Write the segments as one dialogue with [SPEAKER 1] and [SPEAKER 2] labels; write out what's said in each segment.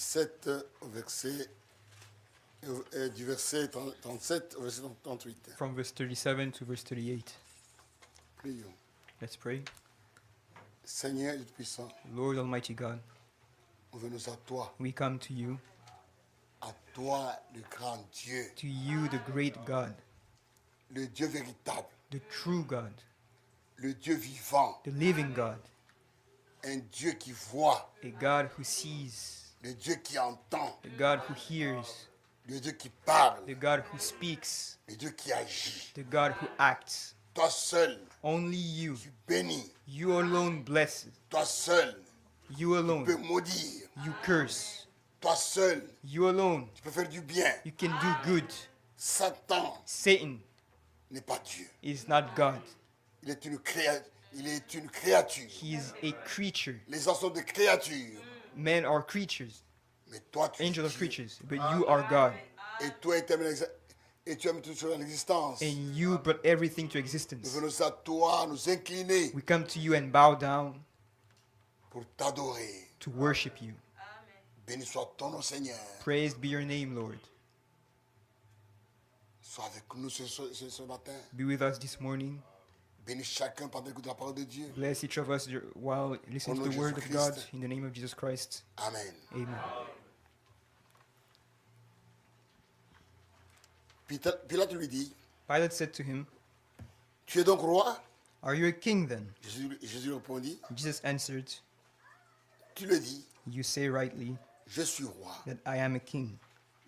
[SPEAKER 1] 17 au verset, du verset 37 au verset 38.
[SPEAKER 2] From verse 37 to verse 38.
[SPEAKER 1] Prions.
[SPEAKER 2] Let's pray.
[SPEAKER 1] Seigneur Dieu puissant,
[SPEAKER 2] Lord Almighty God,
[SPEAKER 1] nous venons à toi,
[SPEAKER 2] we come to you,
[SPEAKER 1] le grand Dieu,
[SPEAKER 2] to you, the great God,
[SPEAKER 1] le Dieu véritable,
[SPEAKER 2] the true God,
[SPEAKER 1] le Dieu vivant,
[SPEAKER 2] the living God,
[SPEAKER 1] un Dieu qui voit,
[SPEAKER 2] a God who sees,
[SPEAKER 1] le Dieu qui entend,
[SPEAKER 2] the God who hears,
[SPEAKER 1] le Dieu qui parle,
[SPEAKER 2] the God who speaks,
[SPEAKER 1] le Dieu qui agit.
[SPEAKER 2] the God who acts.
[SPEAKER 1] Toi seul,
[SPEAKER 2] Only you,
[SPEAKER 1] tu bénis.
[SPEAKER 2] you alone bless,
[SPEAKER 1] Toi seul,
[SPEAKER 2] you
[SPEAKER 1] tu peux
[SPEAKER 2] alone,
[SPEAKER 1] maudire.
[SPEAKER 2] you curse,
[SPEAKER 1] Toi seul,
[SPEAKER 2] you alone,
[SPEAKER 1] tu peux faire du bien.
[SPEAKER 2] you can do good.
[SPEAKER 1] Satan
[SPEAKER 2] Satan
[SPEAKER 1] n'est pas Dieu.
[SPEAKER 2] is not God.
[SPEAKER 1] Il est une créature.
[SPEAKER 2] He is a creature.
[SPEAKER 1] Les gens sont des créatures.
[SPEAKER 2] Men are creatures.
[SPEAKER 1] Mais toi, tu es
[SPEAKER 2] Angels are
[SPEAKER 1] Dieu.
[SPEAKER 2] creatures. But you are God.
[SPEAKER 1] Et toi, et tu as mis toutes choses en existence.
[SPEAKER 2] And you brought everything to
[SPEAKER 1] Nous
[SPEAKER 2] existence.
[SPEAKER 1] venons à toi, nous incliner
[SPEAKER 2] We come to you and bow down
[SPEAKER 1] pour t'adorer.
[SPEAKER 2] to worship you.
[SPEAKER 1] Béni soit ton nom, Seigneur.
[SPEAKER 2] Praised be your name, Lord.
[SPEAKER 1] Sois avec nous ce matin.
[SPEAKER 2] Be with us this morning.
[SPEAKER 1] Bénis chacun pendant l'écoute de la parole de Dieu.
[SPEAKER 2] Bless each of us while listening to the word of God in the name of Jesus Christ.
[SPEAKER 1] Amen.
[SPEAKER 2] Amen.
[SPEAKER 1] Pilate lui dit,
[SPEAKER 2] Pilate said to him,
[SPEAKER 1] tu es donc roi?
[SPEAKER 2] "Are you a king then?"
[SPEAKER 1] Jésus répondit,
[SPEAKER 2] Jesus answered,
[SPEAKER 1] tu le dis,
[SPEAKER 2] "You say rightly
[SPEAKER 1] je suis roi.
[SPEAKER 2] that I am a king.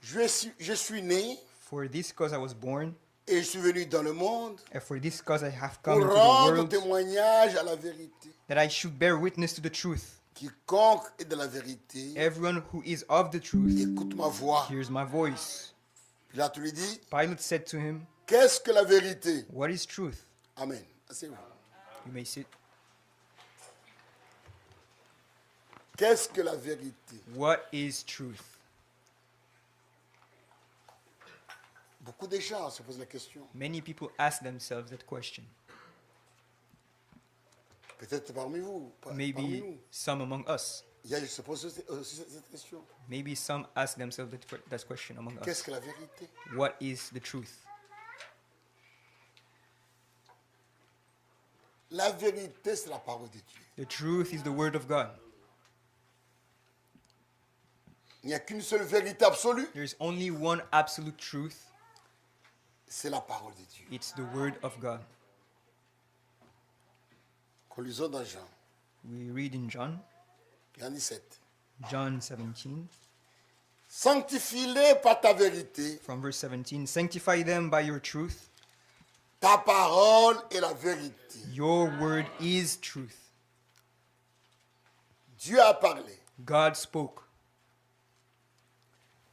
[SPEAKER 1] Je suis né
[SPEAKER 2] For this cause I was born,
[SPEAKER 1] et je suis venu dans le monde
[SPEAKER 2] and for this cause I have
[SPEAKER 1] pour
[SPEAKER 2] come into the
[SPEAKER 1] rendre
[SPEAKER 2] world,
[SPEAKER 1] témoignage à la vérité.
[SPEAKER 2] that I should bear witness to the truth.
[SPEAKER 1] Quiconque est de la vérité,
[SPEAKER 2] Everyone who is of the truth
[SPEAKER 1] écoute ma voix.
[SPEAKER 2] hears my voice."
[SPEAKER 1] Pilate lui dit,
[SPEAKER 2] Pilate said to him,
[SPEAKER 1] qu'est-ce que la vérité?
[SPEAKER 2] "What is truth?"
[SPEAKER 1] Amen. Asseyez-vous.
[SPEAKER 2] You may sit.
[SPEAKER 1] Qu'est-ce que la vérité?
[SPEAKER 2] What is truth?
[SPEAKER 1] Beaucoup de gens se posent la question.
[SPEAKER 2] Many people ask themselves that question.
[SPEAKER 1] Peut-être parmi vous, parmi
[SPEAKER 2] Maybe
[SPEAKER 1] nous.
[SPEAKER 2] some among us.
[SPEAKER 1] Il y a, se pose aussi cette question.
[SPEAKER 2] Maybe some ask themselves that question among
[SPEAKER 1] Qu'est-ce
[SPEAKER 2] us.
[SPEAKER 1] que la vérité?
[SPEAKER 2] What is the truth?
[SPEAKER 1] La vérité, c'est la parole de Dieu.
[SPEAKER 2] The truth is the word of God.
[SPEAKER 1] Il n'y a qu'une seule vérité absolue,
[SPEAKER 2] There is only one absolute truth.
[SPEAKER 1] c'est la parole de Dieu.
[SPEAKER 2] It's the word of God.
[SPEAKER 1] Lisons dans Jean,
[SPEAKER 2] We read in John
[SPEAKER 1] 17.
[SPEAKER 2] John 17,
[SPEAKER 1] Sanctifie-les par ta vérité.
[SPEAKER 2] from verse 17. "Sanctify them by your truth.
[SPEAKER 1] Ta parole est la vérité.
[SPEAKER 2] Your word is truth."
[SPEAKER 1] Dieu a parlé.
[SPEAKER 2] God spoke.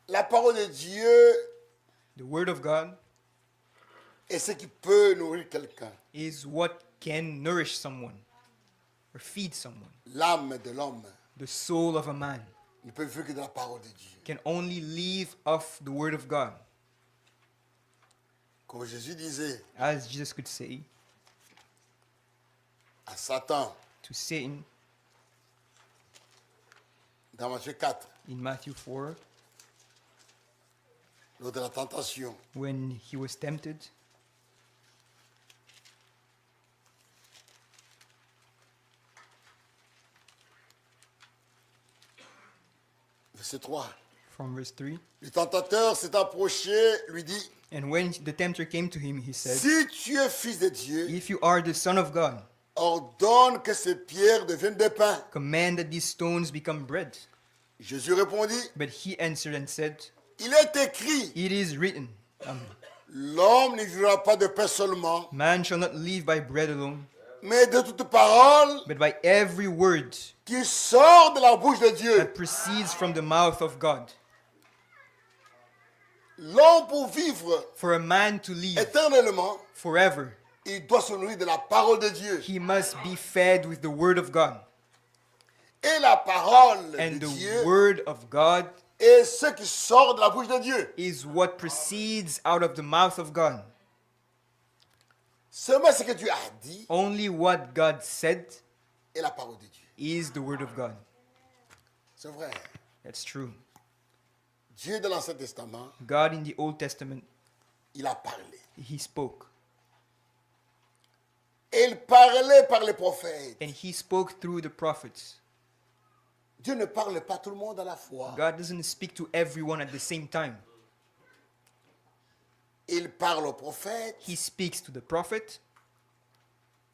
[SPEAKER 1] La parole de Dieu
[SPEAKER 2] The word of God
[SPEAKER 1] est ce qui peut nourrir quelqu'un.
[SPEAKER 2] is what can nourish someone or feed someone.
[SPEAKER 1] L'âme de l'homme
[SPEAKER 2] The soul of a man
[SPEAKER 1] ne peut vivre que de la parole de Dieu.
[SPEAKER 2] can only live off the word of God.
[SPEAKER 1] Comme Jésus disait
[SPEAKER 2] As Jesus could say
[SPEAKER 1] à Satan
[SPEAKER 2] to Satan
[SPEAKER 1] dans Matthieu 4,
[SPEAKER 2] in Matthew 4,
[SPEAKER 1] lors de la tentation,
[SPEAKER 2] when he was tempted,
[SPEAKER 1] verset 3.
[SPEAKER 2] from verse 3.
[SPEAKER 1] Le tentateur s'est approché, lui dit,
[SPEAKER 2] And when the tempter came to him, he said,
[SPEAKER 1] si tu es fils de Dieu,
[SPEAKER 2] "If you are the Son of God,
[SPEAKER 1] ordonne que ces pierres deviennent des pains.
[SPEAKER 2] command that these stones become bread."
[SPEAKER 1] Jésus répondit,
[SPEAKER 2] But he answered and said,
[SPEAKER 1] il est écrit,
[SPEAKER 2] "It is written,
[SPEAKER 1] l'homme ne vivra pas de pain seulement,
[SPEAKER 2] man shall not live by bread alone,
[SPEAKER 1] mais de toute parole
[SPEAKER 2] but by every word
[SPEAKER 1] qui sort de la bouche de Dieu.
[SPEAKER 2] that proceeds from the mouth of God."
[SPEAKER 1] L'homme pour vivre
[SPEAKER 2] For a man to live
[SPEAKER 1] éternellement,
[SPEAKER 2] forever,
[SPEAKER 1] il doit se nourrir de la parole de Dieu.
[SPEAKER 2] he must be fed with the word of God.
[SPEAKER 1] Et la parole
[SPEAKER 2] And
[SPEAKER 1] de
[SPEAKER 2] the
[SPEAKER 1] Dieu
[SPEAKER 2] word of God
[SPEAKER 1] est ce qui sort de la bouche de Dieu.
[SPEAKER 2] is what proceeds out of the mouth of God.
[SPEAKER 1] Seulement ce que Dieu a dit
[SPEAKER 2] Only what God said
[SPEAKER 1] est la parole de Dieu.
[SPEAKER 2] is the word of God.
[SPEAKER 1] C'est vrai.
[SPEAKER 2] That's true.
[SPEAKER 1] Dieu dans l'Ancien Testament,
[SPEAKER 2] God in the Old Testament,
[SPEAKER 1] il a parlé.
[SPEAKER 2] he spoke.
[SPEAKER 1] Et il parlait par les prophètes.
[SPEAKER 2] And he spoke through the prophets.
[SPEAKER 1] Dieu ne parle pas à tout le monde à la fois.
[SPEAKER 2] God doesn't speak to everyone at the same time.
[SPEAKER 1] Il parle aux prophètes.
[SPEAKER 2] He speaks to the prophet.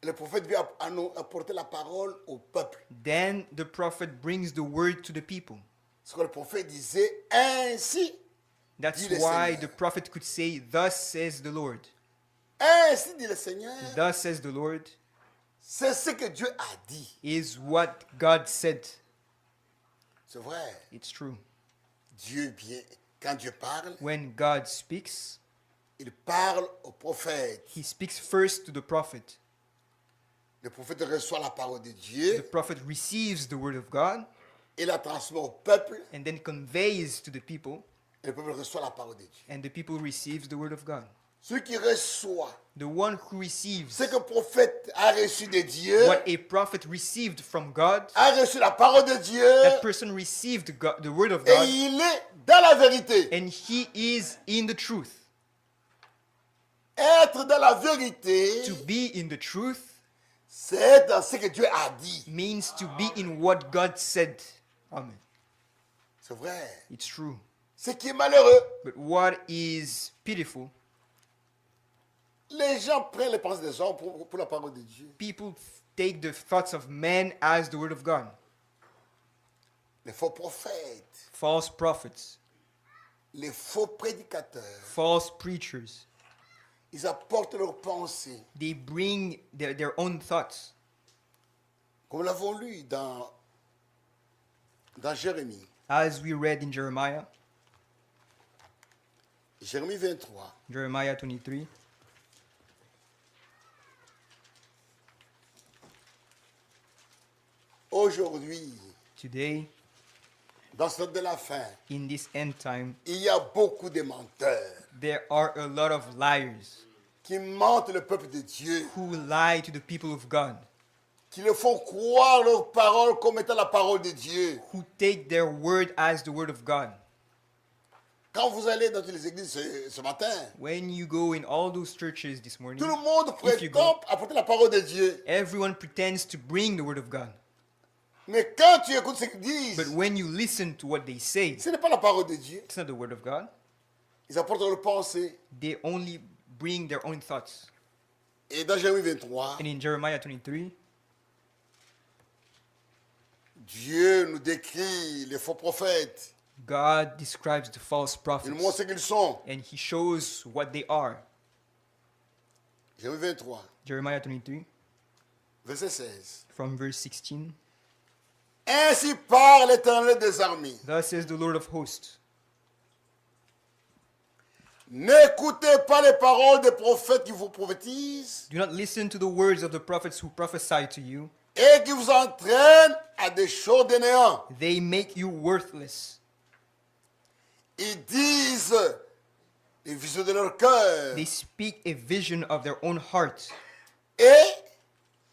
[SPEAKER 1] Le prophète vient apporter la parole au peuple.
[SPEAKER 2] Then the prophet brings the word to the people.
[SPEAKER 1] Ce que le prophète disait, ainsi,
[SPEAKER 2] That's
[SPEAKER 1] dit le
[SPEAKER 2] why
[SPEAKER 1] Seigneur.
[SPEAKER 2] the prophet could say, "Thus says the Lord."
[SPEAKER 1] Ainsi dit le Seigneur.
[SPEAKER 2] Thus says the Lord
[SPEAKER 1] C'est ce que Dieu a dit.
[SPEAKER 2] is what God said.
[SPEAKER 1] C'est vrai.
[SPEAKER 2] It's true.
[SPEAKER 1] Dieu vient. Quand Dieu parle,
[SPEAKER 2] When God speaks,
[SPEAKER 1] il parle au prophète.
[SPEAKER 2] he speaks first to the prophet.
[SPEAKER 1] Le prophète reçoit la parole de
[SPEAKER 2] The
[SPEAKER 1] Dieu
[SPEAKER 2] prophet receives the word of God
[SPEAKER 1] et la transmet au peuple.
[SPEAKER 2] and then conveys to the people,
[SPEAKER 1] Et le peuple reçoit la parole de Dieu.
[SPEAKER 2] and the people receives the word of God.
[SPEAKER 1] Celui qui reçoit
[SPEAKER 2] The one who receives
[SPEAKER 1] ce que le prophète a reçu de Dieu,
[SPEAKER 2] what a prophet received from God,
[SPEAKER 1] a reçu la parole de Dieu,
[SPEAKER 2] that person received God, the word of
[SPEAKER 1] et
[SPEAKER 2] God,
[SPEAKER 1] il est dans la vérité.
[SPEAKER 2] and he is in the truth.
[SPEAKER 1] Être dans la vérité,
[SPEAKER 2] To be in the truth
[SPEAKER 1] c'est être dans ce que Dieu a dit.
[SPEAKER 2] means to be in what God said. Amen.
[SPEAKER 1] C'est vrai.
[SPEAKER 2] It's true.
[SPEAKER 1] Ce qui est malheureux,
[SPEAKER 2] But what is pitiful,
[SPEAKER 1] les gens prennent les pensées des hommes pour la parole de Dieu.
[SPEAKER 2] people take the thoughts of men as the word of God.
[SPEAKER 1] Les faux prophètes,
[SPEAKER 2] False prophets,
[SPEAKER 1] les faux prédicateurs,
[SPEAKER 2] false preachers,
[SPEAKER 1] ils apportent leurs pensées.
[SPEAKER 2] they bring their own thoughts.
[SPEAKER 1] Comme nous l'avons lu dans Jérémie.
[SPEAKER 2] As we read in Jeremiah,
[SPEAKER 1] Jérémie 23.
[SPEAKER 2] Jeremiah 23,
[SPEAKER 1] Aujourd'hui,
[SPEAKER 2] today,
[SPEAKER 1] dans ce temps de la fin,
[SPEAKER 2] in this end time,
[SPEAKER 1] il y a beaucoup de menteurs
[SPEAKER 2] there are a lot of liars
[SPEAKER 1] qui mentent le peuple de Dieu,
[SPEAKER 2] who lie to the people of God,
[SPEAKER 1] qui le font croire leur parole comme étant la parole de Dieu.
[SPEAKER 2] who take their word as the word of God.
[SPEAKER 1] Quand vous allez dans toutes les églises ce matin,
[SPEAKER 2] When you go in all those churches this morning,
[SPEAKER 1] tout le monde
[SPEAKER 2] if you
[SPEAKER 1] prétend
[SPEAKER 2] go,
[SPEAKER 1] apporter la parole de Dieu.
[SPEAKER 2] everyone pretends to bring the word of God.
[SPEAKER 1] Mais quand tu écoutes ce qu'ils disent,
[SPEAKER 2] But when you listen to what they say,
[SPEAKER 1] ce n'est pas la parole de Dieu.
[SPEAKER 2] it's not the word of God.
[SPEAKER 1] Ils apportent leur pensée.
[SPEAKER 2] They only bring their own thoughts.
[SPEAKER 1] Et dans Jérémie 23,
[SPEAKER 2] And in Jeremiah 23,
[SPEAKER 1] Dieu nous décrit les faux prophètes.
[SPEAKER 2] God describes the false
[SPEAKER 1] Il
[SPEAKER 2] prophets
[SPEAKER 1] nous montre ce qu'ils sont.
[SPEAKER 2] and he shows what they are.
[SPEAKER 1] Jérémie 23,
[SPEAKER 2] Jeremiah 23,
[SPEAKER 1] verset 16.
[SPEAKER 2] from verse 16.
[SPEAKER 1] Ainsi parle l'Éternel des armées.
[SPEAKER 2] Thus says the Lord of hosts,
[SPEAKER 1] N'écoutez pas les paroles des prophètes qui vous prophétisent
[SPEAKER 2] do not listen to the words of the prophets who prophesy to you.
[SPEAKER 1] et qui vous entraînent à des choses de néant.
[SPEAKER 2] They make you worthless.
[SPEAKER 1] Ils disent les visions de leur cœur
[SPEAKER 2] They speak a vision of their own heart.
[SPEAKER 1] et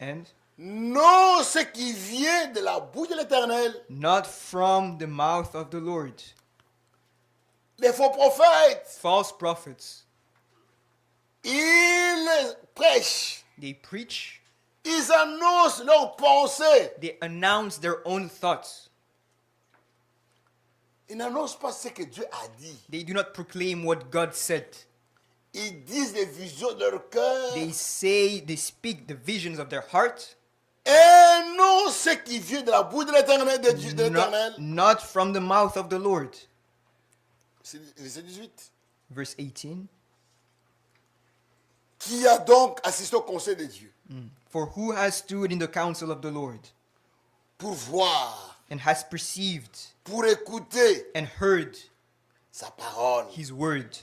[SPEAKER 2] And
[SPEAKER 1] non ce qui vient de la bouche de l'Éternel.
[SPEAKER 2] not from the mouth of the Lord.
[SPEAKER 1] Les faux prophètes,
[SPEAKER 2] False prophets,
[SPEAKER 1] ils prêchent,
[SPEAKER 2] they preach,
[SPEAKER 1] ils annoncent leurs pensées.
[SPEAKER 2] they announce their own thoughts.
[SPEAKER 1] Ils n'annoncent pas ce que Dieu a dit.
[SPEAKER 2] They do not proclaim what God said.
[SPEAKER 1] Ils disent les visions de leur cœur
[SPEAKER 2] They speak the visions of their heart,
[SPEAKER 1] et non ce qui vient de la bouche de l'Éternel, de Dieu, de l'Éternel.
[SPEAKER 2] not from the mouth of the Lord.
[SPEAKER 1] C'est verset 18.
[SPEAKER 2] Verse 18.
[SPEAKER 1] Qui a donc assisté au conseil de Dieu
[SPEAKER 2] For who has stood in the counsel of the Lord,
[SPEAKER 1] pour voir,
[SPEAKER 2] and has perceived
[SPEAKER 1] pour écouter
[SPEAKER 2] and heard
[SPEAKER 1] sa parole?
[SPEAKER 2] his word?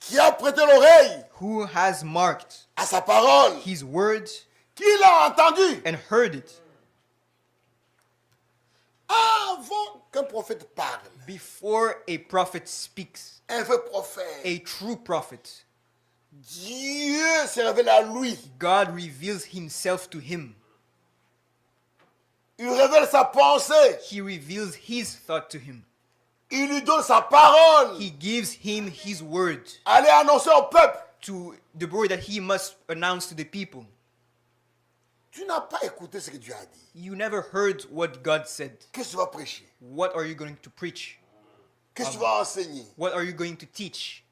[SPEAKER 1] Qui a prêté l'oreille
[SPEAKER 2] Who has marked
[SPEAKER 1] à sa parole?
[SPEAKER 2] his word
[SPEAKER 1] Qui l'a entendu?
[SPEAKER 2] and heard it?
[SPEAKER 1] Avant qu'un prophète parle,
[SPEAKER 2] Before a prophet speaks,
[SPEAKER 1] un vrai prophète,
[SPEAKER 2] a true prophet,
[SPEAKER 1] Dieu se révèle à lui.
[SPEAKER 2] God reveals himself to him.
[SPEAKER 1] Il révèle sa pensée.
[SPEAKER 2] He reveals his thought to him.
[SPEAKER 1] Il lui donne sa parole.
[SPEAKER 2] He gives him his word,
[SPEAKER 1] Allez annoncer au peuple.
[SPEAKER 2] to the word that he must announce to the people.
[SPEAKER 1] Tu n'as pas écouté ce que Dieu a dit.
[SPEAKER 2] You never heard what God said.
[SPEAKER 1] Qu'est-ce que tu vas prêcher?
[SPEAKER 2] What are you going to preach?
[SPEAKER 1] Qu'est-ce que tu vas enseigner?
[SPEAKER 2] What are you going to teach?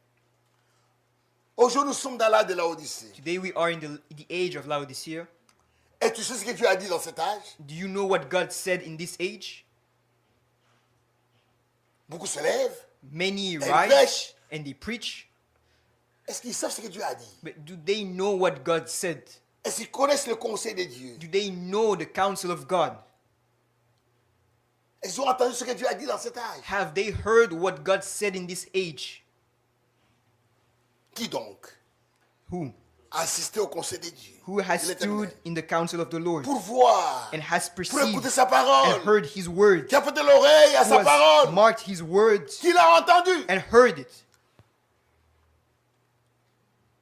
[SPEAKER 1] Aujourd'hui, nous sommes dans l'âge de l'Odyssée.
[SPEAKER 2] Today we are in the age of Laodicea.
[SPEAKER 1] Et tu sais ce que Dieu a dit dans cet âge?
[SPEAKER 2] Do you know what God said in this age?
[SPEAKER 1] Beaucoup se lèvent.
[SPEAKER 2] Many
[SPEAKER 1] They
[SPEAKER 2] rise
[SPEAKER 1] prêchent.
[SPEAKER 2] and they preach,
[SPEAKER 1] Est-ce qu'ils savent ce que Dieu a dit?
[SPEAKER 2] but do they know what God said?
[SPEAKER 1] Est-ce qu'ils connaissent le conseil de Dieu?
[SPEAKER 2] Do they know the counsel of God?
[SPEAKER 1] Est-ce qu'ils ont entendu ce que Dieu a dit dans cet âge?
[SPEAKER 2] Have they heard what God said in this age?
[SPEAKER 1] Qui donc
[SPEAKER 2] Who?
[SPEAKER 1] a assisté au conseil de Dieu?
[SPEAKER 2] Who has
[SPEAKER 1] De l'Éternel.
[SPEAKER 2] stood in the counsel of the Lord
[SPEAKER 1] Pour voir,
[SPEAKER 2] and has
[SPEAKER 1] pour écouter
[SPEAKER 2] perceived
[SPEAKER 1] sa parole,
[SPEAKER 2] and heard his word?
[SPEAKER 1] qui a prêté l'oreille à
[SPEAKER 2] Who
[SPEAKER 1] sa
[SPEAKER 2] has
[SPEAKER 1] parole,
[SPEAKER 2] marked his words
[SPEAKER 1] qui l'a entendu.
[SPEAKER 2] and heard it?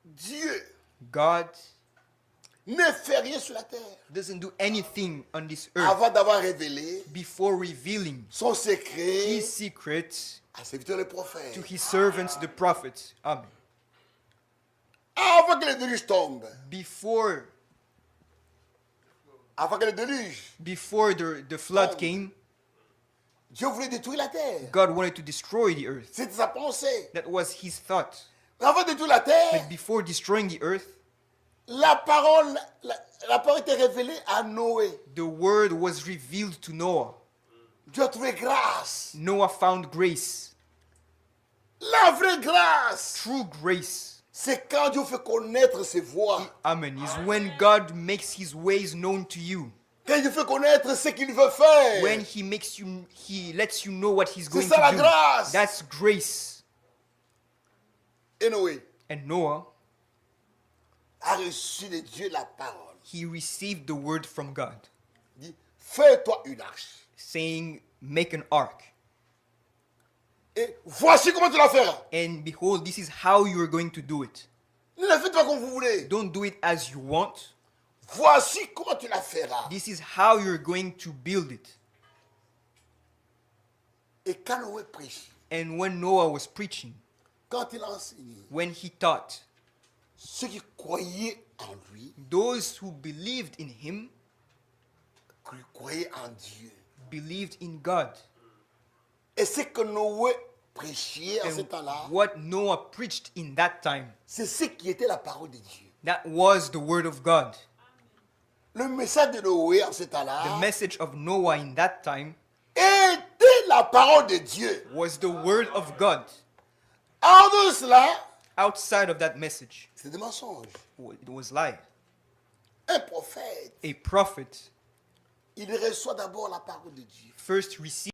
[SPEAKER 1] Dieu
[SPEAKER 2] God
[SPEAKER 1] ne fait rien sur la terre
[SPEAKER 2] doesn't do anything on this earth
[SPEAKER 1] avant d'avoir révélé
[SPEAKER 2] before revealing
[SPEAKER 1] son secret
[SPEAKER 2] his secrets
[SPEAKER 1] à ses serviteurs les prophètes.
[SPEAKER 2] to his servants, the prophets. Amen.
[SPEAKER 1] Avant que le déluge tombe,
[SPEAKER 2] Before
[SPEAKER 1] avant que le déluge,
[SPEAKER 2] the flood came,
[SPEAKER 1] Dieu voulait détruire la terre.
[SPEAKER 2] God wanted to destroy the earth.
[SPEAKER 1] C'était sa pensée.
[SPEAKER 2] That was his thought.
[SPEAKER 1] Mais avant de détruire la terre,
[SPEAKER 2] But before destroying the earth,
[SPEAKER 1] la parole était révélée à Noé.
[SPEAKER 2] the word was revealed to Noah.
[SPEAKER 1] Dieu a trouvé grâce.
[SPEAKER 2] Noah found grace.
[SPEAKER 1] La vraie grâce,
[SPEAKER 2] True grace,
[SPEAKER 1] c'est quand Dieu fait connaître ses voies.
[SPEAKER 2] amen, is when God makes his ways known to you.
[SPEAKER 1] Quand Dieu fait connaître ce qu'il veut faire.
[SPEAKER 2] When he lets you know what he's going
[SPEAKER 1] ça la
[SPEAKER 2] to do.
[SPEAKER 1] grâce.
[SPEAKER 2] That's grace.
[SPEAKER 1] Et Noé
[SPEAKER 2] And Noah,
[SPEAKER 1] a reçu de Dieu la parole.
[SPEAKER 2] he received the word from God,
[SPEAKER 1] Il dit, fais-toi une arche.
[SPEAKER 2] saying, make an ark.
[SPEAKER 1] Et voici comment tu la feras.
[SPEAKER 2] And behold, this is how you are going to do it.
[SPEAKER 1] Ne le faites pas comme vous voulez.
[SPEAKER 2] Don't do it as you want.
[SPEAKER 1] Voici comment tu la feras.
[SPEAKER 2] This is how you're going to build it.
[SPEAKER 1] Et quand Noé prêche,
[SPEAKER 2] And when Noah was preaching,
[SPEAKER 1] quand il a enseigné,
[SPEAKER 2] when he taught,
[SPEAKER 1] ceux qui croyaient en lui,
[SPEAKER 2] those who believed in him
[SPEAKER 1] croyaient en Dieu.
[SPEAKER 2] believed in God.
[SPEAKER 1] Et ce que Noé prêchait en ce
[SPEAKER 2] And
[SPEAKER 1] temps-là,
[SPEAKER 2] what Noah preached in that time,
[SPEAKER 1] c'est ce qui était la parole de Dieu.
[SPEAKER 2] that was the word of God.
[SPEAKER 1] Le message de Noé en ce
[SPEAKER 2] The
[SPEAKER 1] temps-là
[SPEAKER 2] message of Noah in that time
[SPEAKER 1] était la parole de Dieu.
[SPEAKER 2] was the word of God.
[SPEAKER 1] En dehors de cela,
[SPEAKER 2] Outside of that message,
[SPEAKER 1] c'est des mensonges.
[SPEAKER 2] it was lie.
[SPEAKER 1] Un prophète,
[SPEAKER 2] A prophet
[SPEAKER 1] il reçoit d'abord la parole de Dieu.
[SPEAKER 2] first received